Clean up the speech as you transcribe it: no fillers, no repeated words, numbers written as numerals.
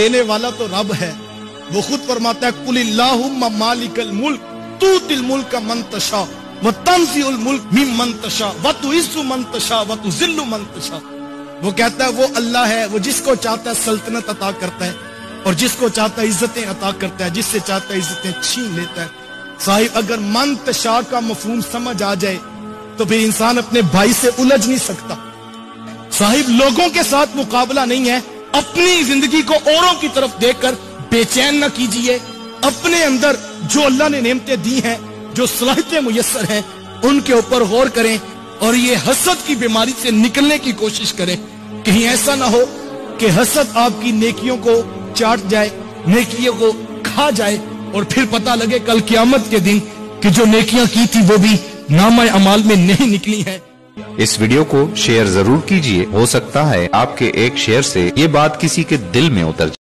देने वाला तो रब है। वो खुद फरमाता है कुलिल्लाहुम्मा मालिकल मुल्क तूतिल मुल्क मन तशा व तंज़िउल मुल्क मिम्मन तशा व तुइज़्ज़ु मन तशा व तुज़िल्लु मन तशा। वो कहता है वो अल्लाह है, वो जिसको चाहता है सल्तनत अता करता है और जिसको चाहता है इज्जतें अता करता है, जिससे चाहता है इज्जतें छीन लेता है। साहिब अगर मन तशा का मफहूम समझ आ जाए तो फिर इंसान अपने भाई से उलझ नहीं सकता। साहिब लोगों के साथ मुकाबला नहीं है, अपनी जिंदगी को औरों की तरफ देखकर बेचैन न कीजिए। अपने अंदर जो अल्लाह ने नेमतें दी हैं, जो सलाहियतें मुयस्सर हैं, उनके ऊपर गौर करें और ये हसद की बीमारी से निकलने की कोशिश करें। कहीं ऐसा ना हो कि हसद आपकी नेकियों को चाट जाए, नेकियों को खा जाए और फिर पता लगे कल क़यामत के दिन कि जो नेकियां की थी वो भी नामा अमाल में नहीं निकली हैं। इस वीडियो को शेयर जरूर कीजिए, हो सकता है आपके एक शेयर से ये बात किसी के दिल में उतर जाए।